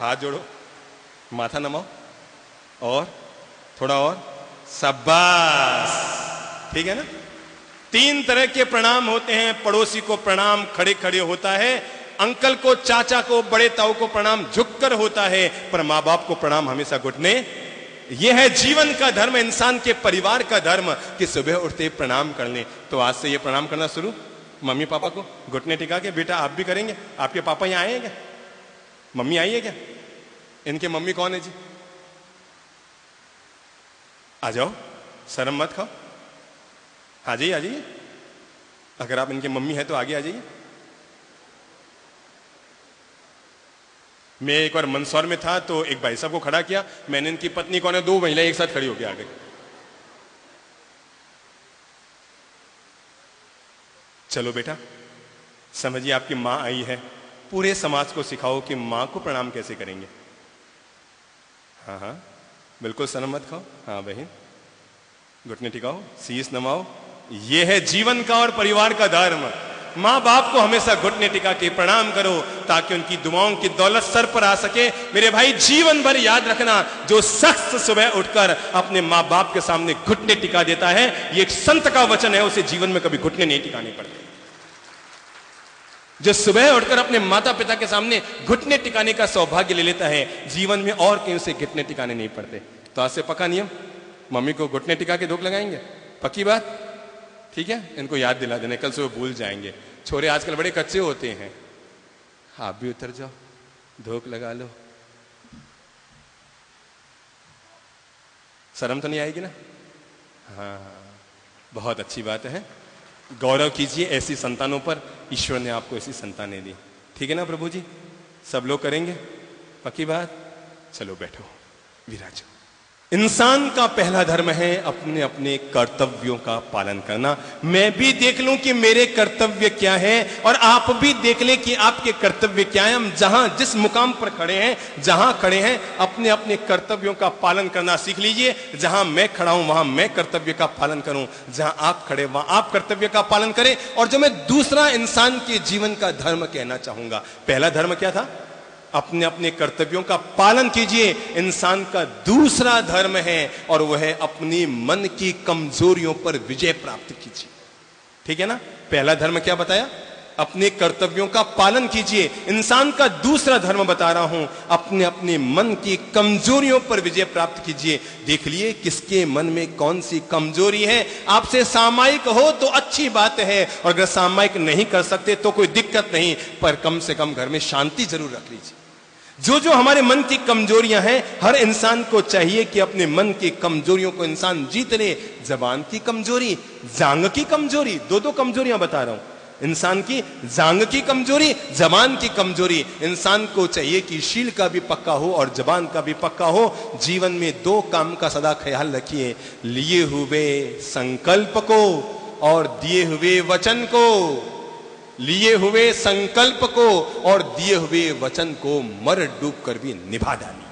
हाथ जोड़ो, माथा नमाओ, और थोड़ा और, शाबाश। ठीक है ना? 3 तरह के प्रणाम होते हैं। पड़ोसी को प्रणाम खड़े खड़े होता है, अंकल को, चाचा को, बड़े ताऊ को प्रणाम झुककर होता है, पर माँ बाप को प्रणाम हमेशा घुटने। यह है जीवन का धर्म, इंसान के परिवार का धर्म कि सुबह उठते प्रणाम कर लें। तो आज से ये प्रणाम करना शुरू, मम्मी पापा को घुटने टिका के। बेटा आप भी करेंगे? आपके पापा यहाँ आए हैं क्या? मम्मी आई है क्या? इनके मम्मी कौन है जी? आ जाओ, शर्म मत खाओ, आ जाइए, आ जाइए। अगर आप इनके मम्मी हैं तो आगे आ जाइए। मैं एक बार मंदसौर में था तो एक भाई साहब को खड़ा किया, मैंने इनकी पत्नी कौन है, 2 महिलाएं एक साथ खड़ी होकर आ गई। चलो बेटा, समझिए आपकी मां आई है, पूरे समाज को सिखाओ कि मां को प्रणाम कैसे करेंगे। हाँ हाँ बिल्कुल, शर्म मत खाओ। हाँ बहन, घुटने टिकाओ, शीश नमाओ। यह है जीवन का और परिवार का धर्म। माँ बाप को हमेशा घुटने टिका के प्रणाम करो ताकि उनकी दुआओं की दौलत सर पर आ सके। मेरे भाई, जीवन भर याद रखना, जो शख्स सुबह उठकर अपने माँ बाप के सामने घुटने टिका देता है, ये एक संत का वचन है, उसे जीवन में कभी घुटने नहीं टिकाने पड़ते। जो सुबह उठकर अपने माता पिता के सामने घुटने टिकाने का सौभाग्य ले लेता है, जीवन में और कहीं से घुटने टिकाने नहीं पड़ते। तो आज से पक्का नियम, मम्मी को घुटने टिका के धूप लगाएंगे, पक्की बात? ठीक है, इनको याद दिला देने, कल से वो भूल जाएंगे। छोरे आजकल बड़े कच्चे होते हैं, आप भी उतर जाओ, धूप लगा लो। शर्म तो नहीं आएगी ना? हाँ, बहुत अच्छी बात है। गौरव कीजिए ऐसी संतानों पर, ईश्वर ने आपको ऐसी संतानें दी। ठीक है ना प्रभु जी? सब लोग करेंगे, पक्की बात? चलो बैठो, विराजो। इंसान का पहला धर्म है अपने अपने कर्तव्यों का पालन करना। मैं भी देख लूं कि मेरे कर्तव्य क्या है, और आप भी देख लें कि आपके कर्तव्य क्या है। हम जहां जिस मुकाम पर खड़े हैं, जहां खड़े हैं, अपने अपने कर्तव्यों का पालन करना सीख लीजिए। जहां मैं खड़ा हूं वहां मैं कर्तव्य का पालन करूं, जहां आप खड़े वहां आप कर्तव्य का पालन करें। और जो मैं दूसरा इंसान के जीवन का धर्म कहना चाहूंगा, पहला धर्म क्या था? अपने अपने कर्तव्यों का पालन कीजिए। इंसान का दूसरा धर्म है, और वह है अपनी मन की कमजोरियों पर विजय प्राप्त कीजिए। ठीक है ना? पहला धर्म क्या बताया? अपने कर्तव्यों का पालन कीजिए। इंसान का दूसरा धर्म बता रहा हूं, अपने अपने मन की कमजोरियों पर विजय प्राप्त कीजिए। देख लिए किसके मन में कौन सी कमजोरी है। आपसे सामायिक हो तो अच्छी बात है, और अगर सामायिक नहीं कर सकते तो कोई दिक्कत नहीं, पर कम से कम घर में शांति जरूर रख लीजिए। जो जो हमारे मन की कमजोरियां हैं, हर इंसान को चाहिए कि अपने मन की कमजोरियों को इंसान जीत ले। जबान की कमजोरी, जांग की कमजोरी, 2 कमजोरियां बता रहा हूं। इंसान की जांग की कमजोरी, जबान की कमजोरी। इंसान को चाहिए कि शील का भी पक्का हो और जबान का भी पक्का हो। जीवन में 2 काम का सदा ख्याल रखिए, लिए हुए संकल्प को और दिए हुए वचन को। लिए हुए संकल्प को और दिए हुए वचन को मर डूब कर भी निभा डालिए।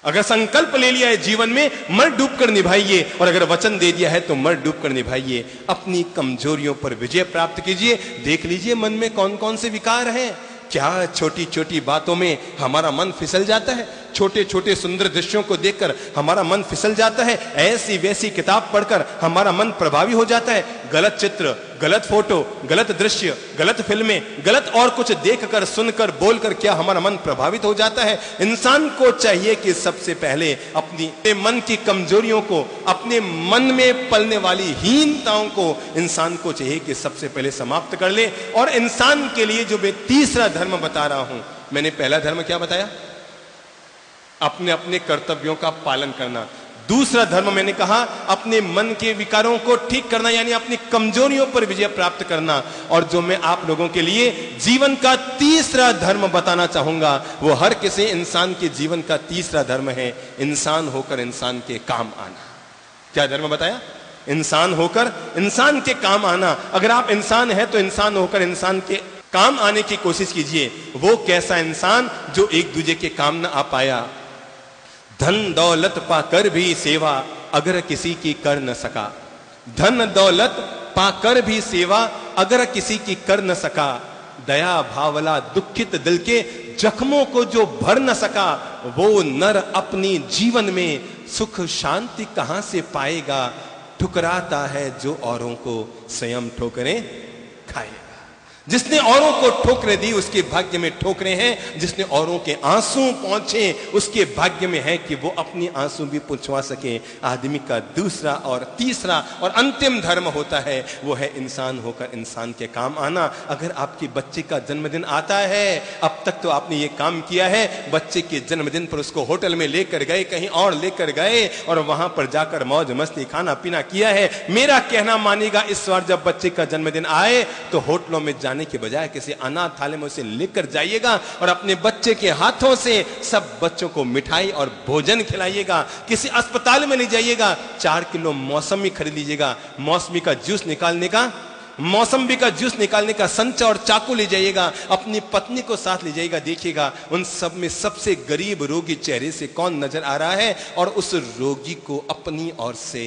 अगर संकल्प ले लिया है जीवन में, मर डूब कर निभाइए, और अगर वचन दे दिया है तो मर डूब कर निभाइए। अपनी कमजोरियों पर विजय प्राप्त कीजिए। देख लीजिए मन में कौन कौन से विकार हैं। क्या छोटी छोटी बातों में हमारा मन फिसल जाता है, छोटे छोटे सुंदर दृश्यों को देखकर हमारा मन फिसल जाता है, ऐसी वैसी किताब पढ़कर हमारा मन प्रभावी हो जाता है। गलत चित्र, गलत फोटो, गलत दृश्य, गलत फिल्में, गलत और कुछ देखकर, सुनकर, बोलकर क्या हमारा मन प्रभावित हो जाता है। इंसान को चाहिए कि सबसे पहले अपनी मन की कमजोरियों को, अपने मन में पलने वाली हीनताओं को इंसान को चाहिए कि सबसे पहले समाप्त कर ले। और इंसान के लिए जो मैं तीसरा धर्म बता रहा हूं, मैंने पहला धर्म क्या बताया? अपने अपने कर्तव्यों का पालन करना। दूसरा धर्म मैंने कहा अपने मन के विकारों को ठीक करना, यानी अपनी कमजोरियों पर विजय प्राप्त करना। और जो मैं आप लोगों के लिए जीवन का तीसरा धर्म बताना चाहूंगा, वो हर किसी इंसान के जीवन का तीसरा धर्म है, इंसान होकर इंसान के काम आना। क्या धर्म बताया? इंसान होकर इंसान के काम आना। अगर आप इंसान हैं तो इंसान होकर इंसान के काम आने की कोशिश कीजिए। वो कैसा इंसान जो एक दूसरे के काम ना आ पाया। धन दौलत पाकर भी सेवा अगर किसी की कर न सका। धन दौलत पाकर भी सेवा अगर किसी की कर न सका। दया भावला दुखित दिल के जख्मों को जो भर न सका, वो नर अपनी जीवन में सुख शांति कहां से पाएगा। ठुकराता है जो औरों को, स्वयं ठोकरें खाएगा। जिसने औरों को ठोकरें दी उसके भाग्य में ठोकरें हैं, जिसने औरों के आंसू पहुंचे उसके भाग्य में है कि वो अपनी आंसू भी पहुंचवा सके। आदमी का दूसरा और तीसरा और अंतिम धर्म होता है, वो है इंसान होकर इंसान के काम आना। अगर आपके बच्चे का जन्मदिन आता है, अब तक तो आपने ये काम किया है, बच्चे के जन्मदिन पर उसको होटल में लेकर गए, कहीं और लेकर गए और वहां पर जाकर मौज मस्ती खाना पीना किया है। मेरा कहना मानेगा, इस बार जब बच्चे का जन्मदिन आए तो होटलों में जाने के बजाय किसी अनाथालय में उसे लेकर जाइएगा और अपने बच्चे के हाथों से सब बच्चों को मिठाई और भोजन खिलाइएगा। किसी अस्पताल में ले जाइएगा, 4 किलो मौसमी खरीद लीजिएगा, मौसमी का जूस निकालने का संचा और चाकू ले जाइएगा, अपनी पत्नी को साथ ले जाइएगा। देखिएगा उन सब में सबसे गरीब रोगी चेहरे से कौन नजर आ रहा है और उस रोगी को अपनी ओर से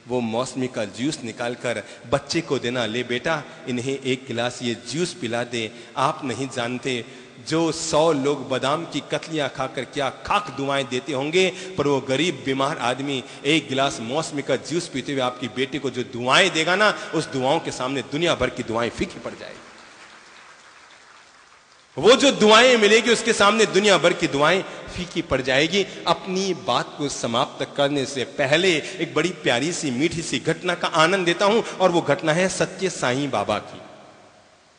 वो मौसमी का जूस निकालकर बच्चे को देना। ले बेटा, इन्हें 1 गिलास ये जूस पिला दे। आप नहीं जानते जो 100 लोग बादाम की कतलियां खाकर क्या खाक दुआएं देते होंगे, पर वो गरीब बीमार आदमी 1 गिलास मौसमी का जूस पीते हुए आपकी बेटी को जो दुआएं देगा ना, उस दुआओं के सामने दुनिया भर की दुआएं फीकी पड़ जाएगी। वो जो दुआएं मिलेगी उसके सामने दुनिया भर की दुआएं फीकी पड़ जाएगी। अपनी बात को समाप्त करने से पहले एक बड़ी प्यारी सी मीठी सी घटना का आनंद देता हूं, और वो घटना है सत्य साईं बाबा की।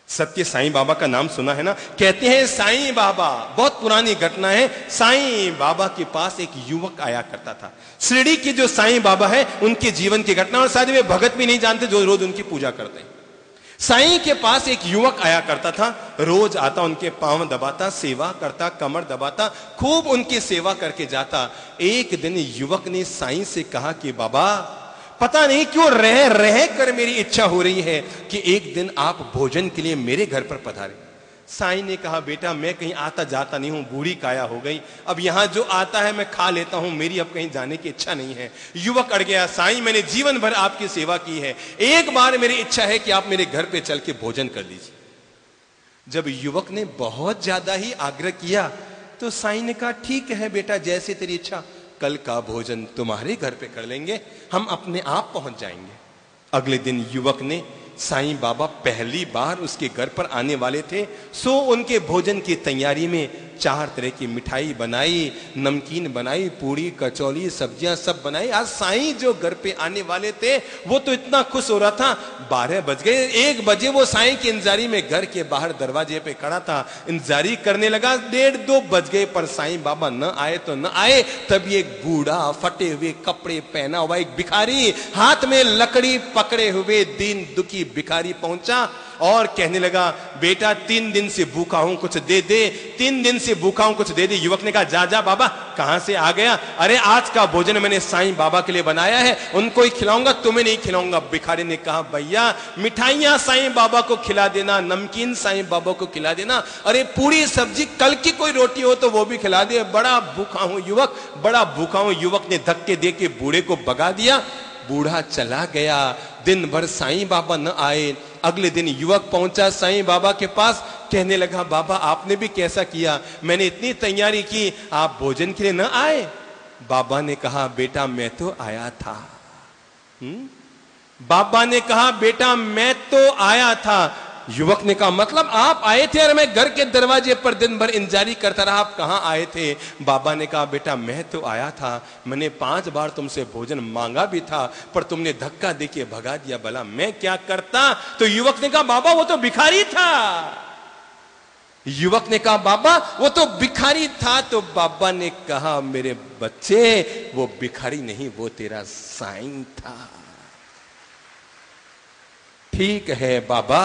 सत्य साईं बाबा का नाम सुना है ना? कहते हैं साईं बाबा, बहुत पुरानी घटना है। साईं बाबा के पास एक युवक आया करता था। शिरडी के जो साईं बाबा है उनके जीवन की घटना, और शायद वे भगत भी नहीं जानते जो रोज उनकी पूजा करते हैं। साईं के पास एक युवक आया करता था, रोज आता, उनके पांव दबाता, सेवा करता, कमर दबाता, खूब उनकी सेवा करके जाता। एक दिन युवक ने साईं से कहा कि बाबा, पता नहीं क्यों रह रह कर मेरी इच्छा हो रही है कि एक दिन आप भोजन के लिए मेरे घर पर पधारें। साईं ने कहा, बेटा मैं कहीं आता जाता नहीं हूं, बूढ़ी काया हो गई, अब यहां जो आता है मैं खा लेता हूं, मेरी अब कहीं जाने की इच्छा नहीं है। युवक अड़ गया, साईं मैंने जीवन भर आपकी सेवा की है, एक बार मेरी इच्छा है कि आप मेरे घर पे चल के भोजन कर लीजिए। जब युवक ने बहुत ज्यादा ही आग्रह किया तो साईं ने कहा, ठीक है बेटा, जैसे तेरी इच्छा, कल का भोजन तुम्हारे घर पे कर लेंगे, हम अपने आप पहुंच जाएंगे। अगले दिन युवक ने, साईं बाबा पहली बार उसके घर पर आने वाले थे, सो उनके भोजन की तैयारी में 4 तरह की मिठाई बनाई, नमकीन बनाई, पूरी कचौली सब्जियां सब बनाई। आज साईं जो घर पे आने वाले थे वो तो इतना खुश हो रहा था, 12 बज गए, 1 बजे वो साईं की इंतजारी में घर के बाहर दरवाजे पे खड़ा था, इंतजारी करने लगा। 1:30-2 बज गए पर साईं बाबा न आए तो न आए। तभी एक बूढ़ा फटे हुए कपड़े पहना हुआ एक भिखारी, हाथ में लकड़ी पकड़े हुए दीन दुखी भिखारी पहुंचा और कहने लगा, बेटा 3 दिन से भूखा हूं, कुछ दे दे, 3 दिन से भूखा हूं, कुछ दे दे। युवक ने कहा, जा जा बाबा, कहां से आ गया? अरे आज का भोजन मैंने साईं बाबा के लिए बनाया है, उनको ही खिलाऊंगा, तुम्हें नहीं खिलाऊंगा। भिखारी ने कहा, भैया मिठाइयां साईं बाबा को खिला देना, नमकीन साईं बाबा को खिला देना, अरे पूरी सब्जी, कल की कोई रोटी हो तो वो भी खिला दे, बड़ा भूखा हूं युवक, बड़ा भूखा हूं। युवक ने धक्के दे के बूढ़े को भगा दिया, बूढ़ा चला गया। दिन भर साईं बाबा न आए। अगले दिन युवक पहुंचा साईं बाबा के पास, कहने लगा, बाबा आपने भी कैसा किया, मैंने इतनी तैयारी की, आप भोजन के लिए न आए? बाबा ने कहा, बेटा मैं तो आया था। बाबा ने कहा, बेटा मैं तो आया था। युवक ने कहा, मतलब आप आए थे और मैं घर के दरवाजे पर दिन भर इंतजारी करता रहा, आप कहां आए थे? बाबा ने कहा, बेटा मैं तो आया था, मैंने 5 बार तुमसे भोजन मांगा भी था, पर तुमने धक्का देके भगा दिया, भला मैं क्या करता? तो युवक ने कहा, बाबा वो तो भिखारी था। युवक ने कहा, बाबा वो तो भिखारी था। तो बाबा ने कहा, मेरे बच्चे वो भिखारी नहीं, वो तेरा साईं था। ठीक है बाबा,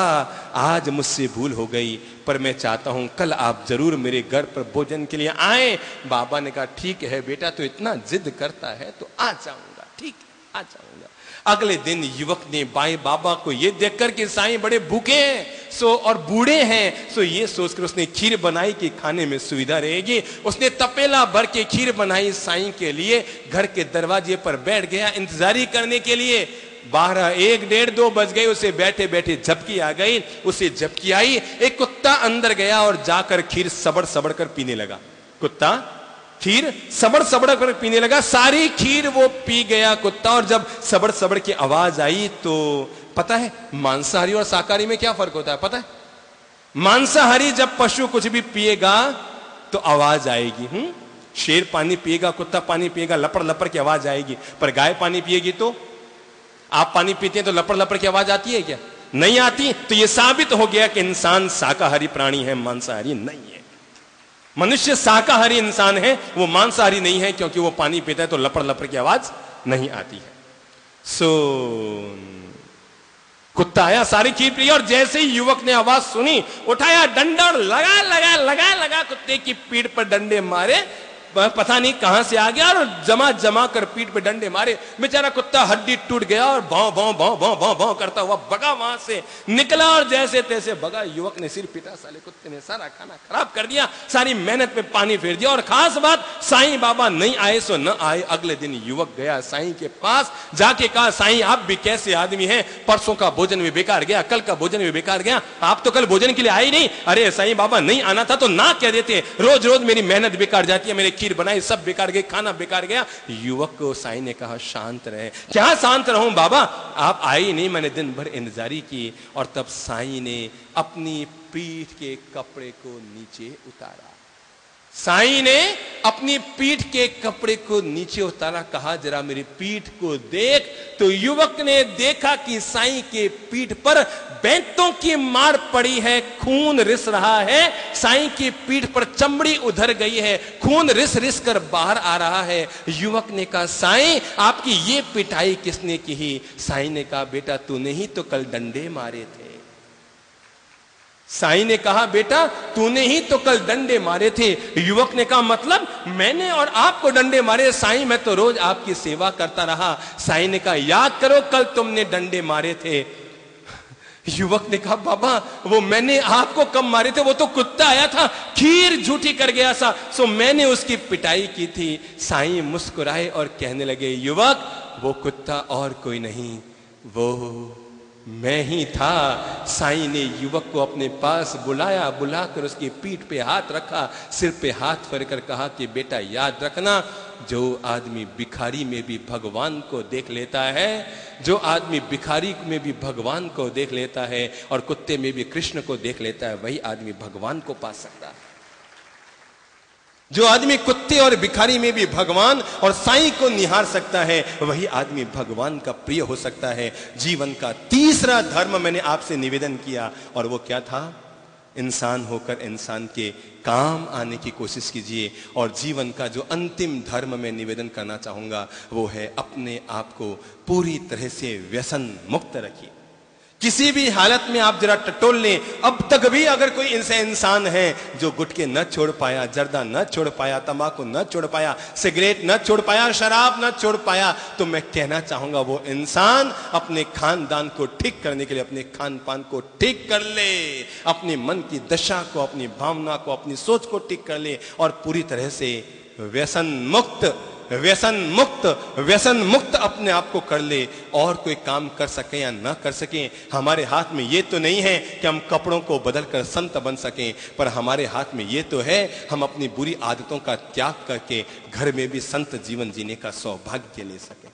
आज मुझसे भूल हो गई, पर मैं चाहता हूं कल आप जरूर मेरे घर पर भोजन के लिए आए। बाबा ने कहा, ठीक है बेटा, तो इतना जिद करता है तो आ जाऊंगा, ठीक है आ जाऊंगा। अगले दिन युवक ने बाबा को ये देखकर कि साईं बड़े भूखे हैं सो और बूढ़े हैं, सो ये सोचकर उसने खीर बनाई कि खाने में सुविधा रहेगी। उसने तपेला भर के खीर बनाई साईं के लिए, घर के दरवाजे पर बैठ गया इंतजारी करने के लिए। 12, 1, 1:30, 2 बज गए, उसे बैठे बैठे झपकी आ गई। उसे झपकी आई, एक कुत्ता अंदर गया और जाकर खीर सबड़ सबड़ कर पीने लगा। कुत्ता खीर सबड़ सबड़ कर पीने लगा, सारी खीर वो पी गया कुत्ता। और जब सबड़ सबड़ की आवाज आई तो पता है मांसाहारी और शाकाहारी में क्या फर्क होता है पता है? मांसाहारी जब पशु कुछ भी पिएगा तो आवाज आएगी। शेर पानी पिएगा, कुत्ता पानी पिएगा, लपड़ लपड़ की आवाज आएगी। पर गाय पानी पिएगी तो, आप पानी पीते हैं तो लपड़ लपड़ की आवाज आती है क्या? नहीं आती। तो यह साबित हो गया कि इंसान शाकाहारी प्राणी है, मांसाहारी नहीं है। मनुष्य शाकाहारी इंसान है, वो मांसाहारी नहीं है, क्योंकि वो पानी पीता है तो लपड़ लपड़ की आवाज नहीं आती है। कुत्ता आया, सारी खीर पी, और जैसे ही युवक ने आवाज सुनी, उठाया डंडा और लगा कुत्ते की पीठ पर डंडे मारे। पता नहीं कहां से आ गया और जमा जमा कर पीठ पे डंडे मारे। बेचारा कुत्ता हड्डी टूट गया और भाव भाव भाव भाव भाव भाव करता हुआ भगा, वहां से निकला और जैसे तैसे भगा। युवक ने सिर पीटा, साले कुत्ते ने सारा खाना खराब कर दिया, सारी मेहनत पे पानी फेर दिया। और खास बात, साईं बाबा नहीं आए सो न आए। अगले दिन युवक गया साईं के पास, जाके कहा, साईं आप भी कैसे आदमी हैं? परसों का भोजन भी बेकार गया, कल का भोजन भी बेकार गया, आप तो कल भोजन के लिए आए नहीं। अरे साईं बाबा नहीं आना था तो ना कह देते, रोज रोज मेरी मेहनत बेकार जाती है, मेरे खीर बनाई सब बेकार गई, खाना बेकार गया। युवक को साईं ने कहा, शांत रहे। क्या शांत रहूं बाबा, आप आई नहीं, मैंने दिन भर इंतजारी की। और तब साईं ने अपनी पीठ के कपड़े को नीचे उतारा। साईं ने अपनी पीठ के कपड़े को नीचे उतारा, कहा जरा मेरी पीठ को देख। तो युवक ने देखा कि साईं के पीठ पर बैंतों की मार पड़ी है, खून रिस रहा है। साईं की पीठ पर चमड़ी उधर गई है, खून रिस रिस कर बाहर आ रहा है। युवक ने कहा, साईं आपकी ये पिटाई किसने की? साईं ने कहा, बेटा तूने ही तो कल डंडे मारे थे। साईं ने कहा, बेटा तूने ही तो कल डंडे मारे थे। युवक ने कहा, मतलब मैंने और आपको डंडे मारे? साईं मैं तो रोज आपकी सेवा करता रहा। साईं ने कहा, याद करो कल तुमने डंडे मारे थे। युवक ने कहा, बाबा वो मैंने आपको कब मारे थे? वो तो कुत्ता आया था, खीर झूठी कर गया था, सो मैंने उसकी पिटाई की थी। साईं मुस्कुराए और कहने लगे, युवक वो कुत्ता और कोई नहीं, वो मैं ही था। साईं ने युवक को अपने पास बुलाया, बुलाकर उसकी पीठ पे हाथ रखा, सिर पे हाथ फेरकर कहा कि बेटा याद रखना, जो आदमी भिखारी में भी भगवान को देख लेता है, जो आदमी भिखारी में भी भगवान को देख लेता है और कुत्ते में भी कृष्ण को देख लेता है, वही आदमी भगवान को पा सकता है। जो आदमी कुत्ते और भिखारी में भी भगवान और साईं को निहार सकता है, वही आदमी भगवान का प्रिय हो सकता है। जीवन का तीसरा धर्म मैंने आपसे निवेदन किया, और वो क्या था? इंसान होकर इंसान के काम आने की कोशिश कीजिए। और जीवन का जो अंतिम धर्म मैं निवेदन करना चाहूंगा वो है, अपने आप को पूरी तरह से व्यसन मुक्त रखिए। किसी भी हालत में आप जरा टटोल लें। अब तक भी अगर कोई इंसान है जो गुटखे न छोड़ पाया, जर्दा न छोड़ पाया, तंबाकू न छोड़ पाया, सिगरेट न छोड़ पाया, शराब न छोड़ पाया, तो मैं कहना चाहूंगा वो इंसान अपने खानदान को ठीक करने के लिए अपने खान पान को ठीक कर ले, अपने मन की दशा को, अपनी भावना को, अपनी सोच को ठीक कर ले और पूरी तरह से व्यसन मुक्त अपने आप को कर ले। और कोई काम कर सके या ना कर सके, हमारे हाथ में ये तो नहीं है कि हम कपड़ों को बदलकर संत बन सकें, पर हमारे हाथ में ये तो है हम अपनी बुरी आदतों का त्याग करके घर में भी संत जीवन जीने का सौभाग्य ले सकें।